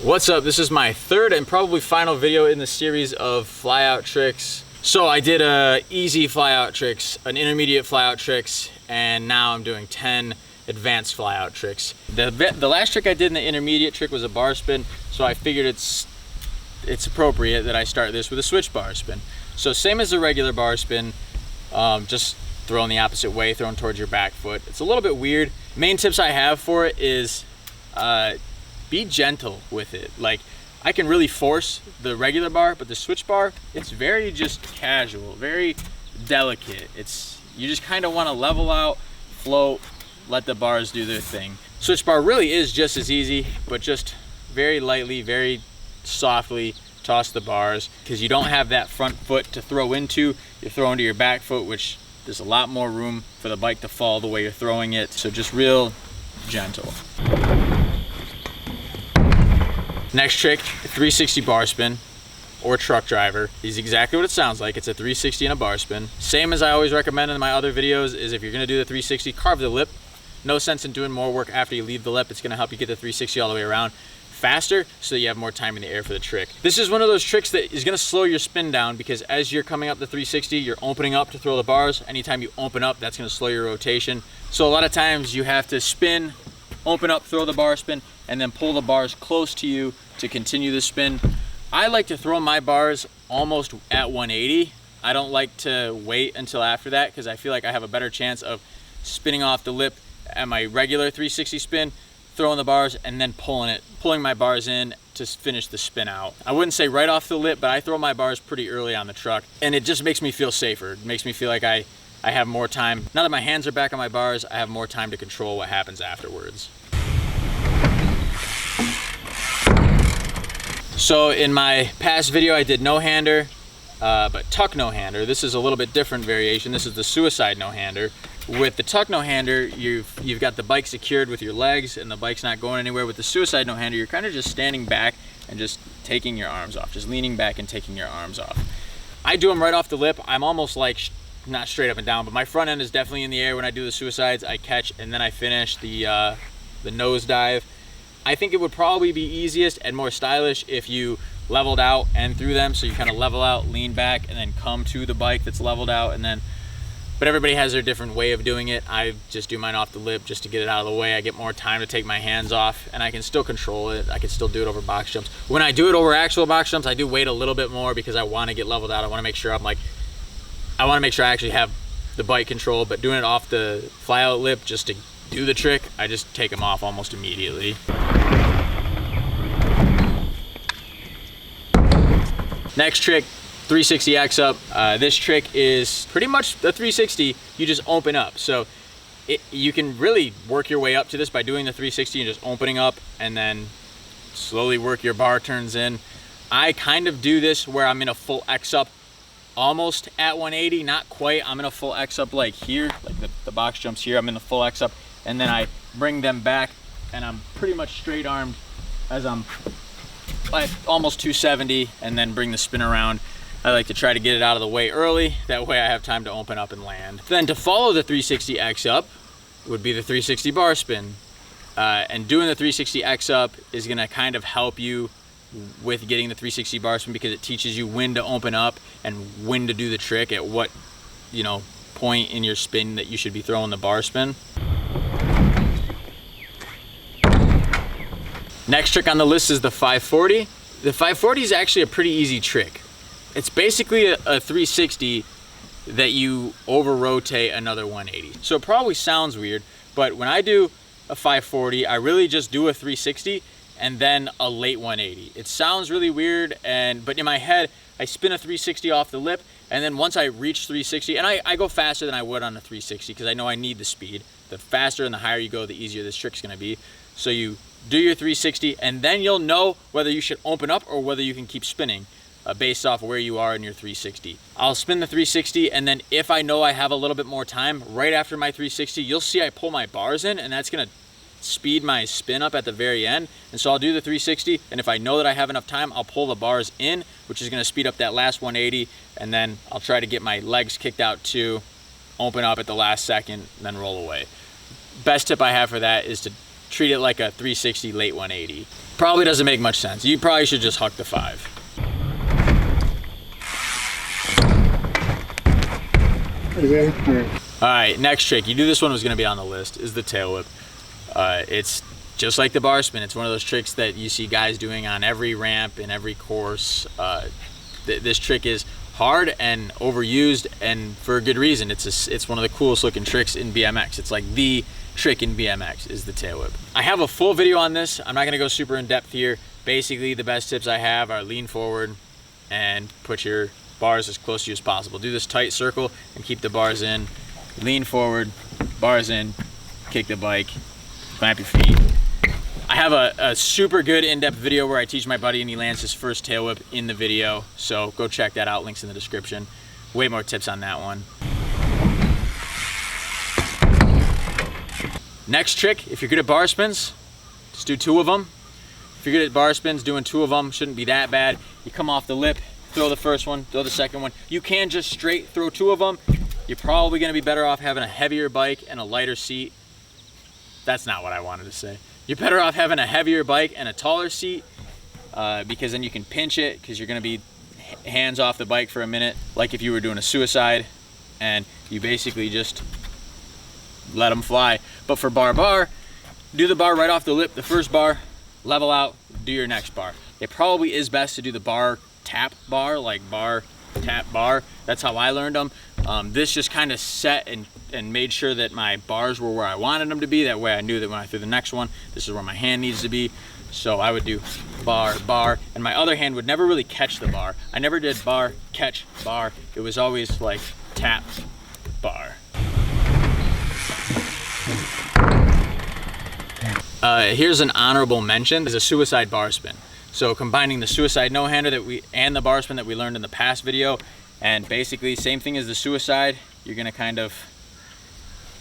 What's up? This is my third and probably final video in the series of flyout tricks. So I did a easy flyout tricks, an intermediate flyout tricks, and now I'm doing 10 advanced flyout tricks. The last trick I did in the intermediate trick was a bar spin, so I figured it's appropriate that I start this with a switch bar spin. So same as a regular bar spin, just throwing the opposite way, throwing towards your back foot. It's a little bit weird. Main tips I have for it is be gentle with it. Like, I can really force the regular bar, but the switch bar, it's very just casual, very delicate. You just kind of want to level out, float, let the bars do their thing. Switch bar really is just as easy, but just very lightly, very softly toss the bars, because you don't have that front foot to throw into. You're throwing to your back foot, which there's a lot more room for the bike to fall the way you're throwing it. So just real gentle. Next trick, 360 bar spin or truck driver, is exactly what it sounds like. It's a 360 and a bar spin. Same as I always recommend in my other videos is if you're gonna do the 360, carve the lip. No sense in doing more work after you leave the lip. It's gonna help you get the 360 all the way around faster so that you have more time in the air for the trick. This is one of those tricks that is gonna slow your spin down, because as you're coming up the 360, you're opening up to throw the bars. Anytime you open up, that's gonna slow your rotation. So a lot of times you have to spin, open up, throw the bar spin, and then pull the bars close to you to continue the spin. I like to throw my bars almost at 180. I don't like to wait until after that, because I feel like I have a better chance of spinning off the lip at my regular 360 spin, throwing the bars, and then pulling my bars in to finish the spin out. I wouldn't say right off the lip, but I throw my bars pretty early on the truck, and it just makes me feel safer. It makes me feel like I have more time. Now that my hands are back on my bars, I have more time to control what happens afterwards. So in my past video, I did no-hander, but tuck no-hander. This is a little bit different variation. This is the suicide no-hander. With the tuck no-hander, you've got the bike secured with your legs and the bike's not going anywhere. With the suicide no-hander, you're kind of just standing back and just taking your arms off, just leaning back and taking your arms off. I do them right off the lip. I'm almost like, not straight up and down, but my front end is definitely in the air when I do the suicides. I catch and then I finish the nose dive. I think it would probably be easiest and more stylish if you leveled out and threw them. So you kind of level out, lean back, and then come to the bike that's leveled out, and then, but everybody has their different way of doing it. I just do mine off the lip just to get it out of the way. I get more time to take my hands off, and I can still control it. I can still do it over box jumps. When I do it over actual box jumps, I do wait a little bit more, because I want to get leveled out. I want to make sure I want to make sure I actually have the bike control. But doing it off the flyout lip just to do the trick, I just take them off almost immediately. Next trick, 360X up. This trick is pretty much the 360, you just open up. So you can really work your way up to this by doing the 360 and just opening up, and then slowly work your bar turns in. I kind of do this where I'm in a full X up almost at 180, not quite. I'm in a full X up like here, like the box jumps here. I'm in the full X up, and then I bring them back, and I'm pretty much straight armed as I'm like almost 270, and then bring the spin around. I like to try to get it out of the way early. That way I have time to open up and land. Then to follow the 360X up would be the 360 bar spin. And doing the 360X up is gonna kind of help you with getting the 360 bar spin, because it teaches you when to open up and when to do the trick at what, point in your spin that you should be throwing the bar spin. Next trick on the list is the 540. The 540 is actually a pretty easy trick. It's basically a 360 that you over rotate another 180. So it probably sounds weird, but when I do a 540, I really just do a 360 and then a late 180. It sounds really weird, but in my head, I spin a 360 off the lip, and then once I reach 360, and I go faster than I would on a 360 because I know I need the speed. The faster and the higher you go, the easier this trick's gonna be. So you do your 360, and then you'll know whether you should open up or whether you can keep spinning based off where you are in your 360. I'll spin the 360, and then if I know I have a little bit more time, right after my 360, you'll see I pull my bars in, and that's gonna speed my spin up at the very end. And so I'll do the 360, and if I know that I have enough time, I'll pull the bars in, which is gonna speed up that last 180, and then I'll try to get my legs kicked out too, open up at the last second, and then roll away. Best tip I have for that is to treat it like a 360 late 180. Probably doesn't make much sense. You probably should just huck the 5. All right, next trick. You knew this one was gonna be on the list, is the tail whip. It's just like the bar spin. It's one of those tricks that you see guys doing on every ramp in every course. This trick is hard and overused, and for a good reason. It's one of the coolest looking tricks in BMX. It's like the trick in BMX is the tail whip. I have a full video on this. I'm not gonna go super in depth here. Basically, the best tips I have are lean forward and put your bars as close to you as possible. Do this tight circle and keep the bars in. Lean forward, bars in, kick the bike, clamp your feet. I have a super good in-depth video where I teach my buddy and he lands his first tail whip in the video. So go check that out, links in the description. Way more tips on that one. Next trick, if you're good at bar spins, just do 2 of them. If you're good at bar spins, doing 2 of them shouldn't be that bad. You come off the lip, throw the first one, throw the second one. You can just straight throw 2 of them. You're probably gonna be better off having a heavier bike and a lighter seat. That's not what I wanted to say. You're better off having a heavier bike and a taller seat because then you can pinch it, because you're gonna be hands off the bike for a minute, like if you were doing a suicide, and you basically just let them fly. But for bar, do the bar right off the lip, the first bar, level out, do your next bar. It probably is best to do the bar tap bar, like bar tap bar. That's how I learned them. This just kind of set and made sure that my bars were where I wanted them to be. That way I knew that when I threw the next one, this is where my hand needs to be. So I would do bar, bar, and my other hand would never really catch the bar. I never did bar, catch, bar. It was always like tap, bar. Here's an honorable mention, is a suicide bar spin. So combining the suicide no-hander and the bar spin that we learned in the past video, and basically same thing as the suicide, you're gonna kind of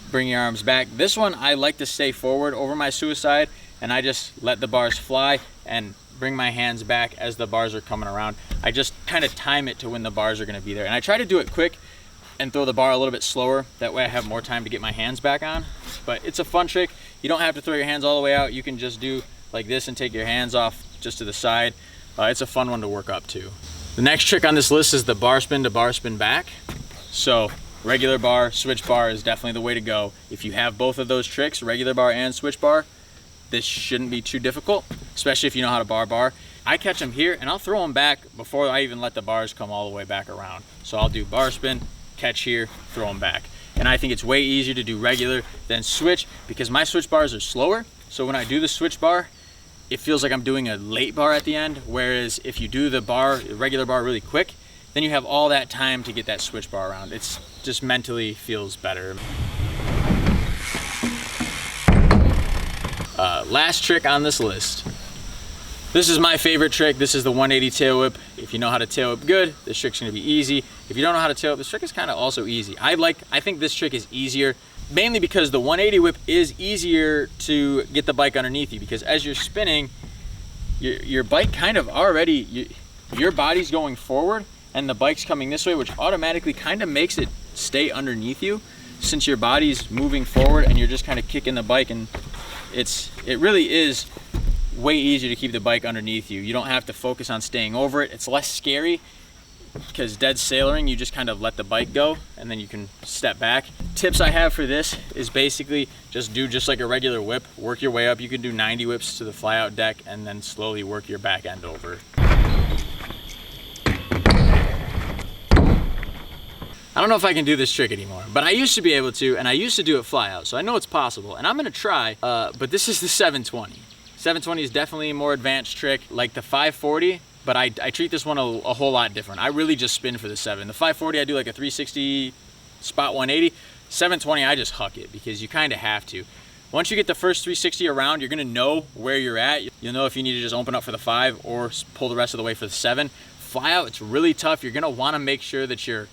bring your arms back. This one, I like to stay forward over my suicide, and I just let the bars fly and bring my hands back as the bars are coming around. I just kind of time it to when the bars are gonna be there. And I try to do it quick and throw the bar a little bit slower. That way I have more time to get my hands back on. But it's a fun trick. You don't have to throw your hands all the way out. You can just do like this and take your hands off just to the side. It's a fun one to work up to. The next trick on this list is the bar spin to bar spin back. So regular bar, switch bar is definitely the way to go. If you have both of those tricks, regular bar and switch bar, this shouldn't be too difficult, especially if you know how to bar. I catch them here and I'll throw them back before I even let the bars come all the way back around. So I'll do bar spin, catch here, throw them back. And I think it's way easier to do regular than switch, because my switch bars are slower. So when I do the switch bar, it feels like I'm doing a late bar at the end. Whereas if you do the regular bar really quick, then you have all that time to get that switch bar around. It's just mentally feels better. Last trick on this list. This is my favorite trick. This is the 180 tail whip. If you know how to tail whip good, this trick's gonna be easy. If you don't know how to tail whip, this trick is kind of also easy. I think this trick is easier, mainly because the 180 whip is easier to get the bike underneath you, because as you're spinning, your bike kind of already, your body's going forward and the bike's coming this way, which automatically kind of makes it stay underneath you, since your body's moving forward and you're just kind of kicking the bike. And it really is way easier to keep the bike underneath you. You don't have to focus on staying over it. It's less scary, because dead sailoring, you just kind of let the bike go and then you can step back. Tips I have for this is basically just do just like a regular whip, work your way up. You can do 90 whips to the flyout deck and then slowly work your back end over. I don't know if I can do this trick anymore, but I used to be able to, and I used to do it flyout, so I know it's possible, and I'm gonna try, but this is the 720. 720 is definitely a more advanced trick, like the 540, but I treat this one a whole lot different. I really just spin for the 7. The 540, I do like a 360 spot 180. 720, I just huck it, because you kind of have to. Once you get the first 360 around, you're gonna know where you're at. You'll know if you need to just open up for the 5 or pull the rest of the way for the 7. Flyout, it's really tough. You're gonna wanna make sure that you're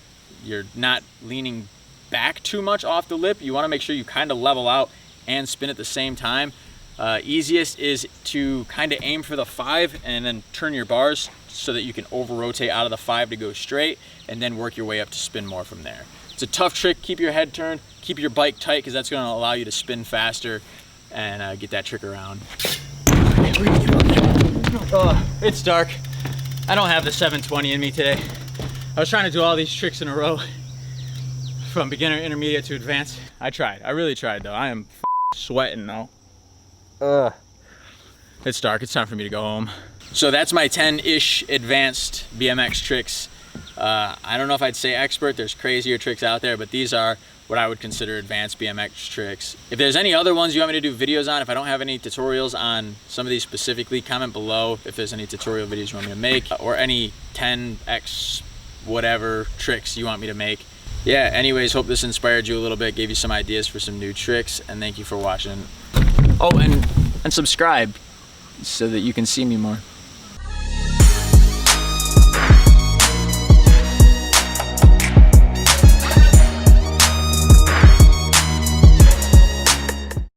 not leaning back too much off the lip. You wanna make sure you kind of level out and spin at the same time. Easiest is to kind of aim for the 5 and then turn your bars so that you can over rotate out of the 5 to go straight, and then work your way up to spin more from there. It's a tough trick. Keep your head turned, keep your bike tight, because that's going to allow you to spin faster. and get that trick around. It's dark. I don't have the 720 in me today. I was trying to do all these tricks in a row from beginner, intermediate to advanced. I tried. I really tried though. I am sweating though. It's dark. It's time for me to go home. So that's my 10-ish advanced BMX tricks. I don't know if I'd say expert. There's crazier tricks out there, but these are what I would consider advanced BMX tricks. If there's any other ones you want me to do videos on, if I don't have any tutorials on some of these specifically, comment below if there's any tutorial videos you want me to make, or any 10x whatever tricks you want me to make. Yeah, anyways, hope this inspired you a little bit, gave you some ideas for some new tricks, and thank you for watching. Oh, and subscribe so that you can see me more.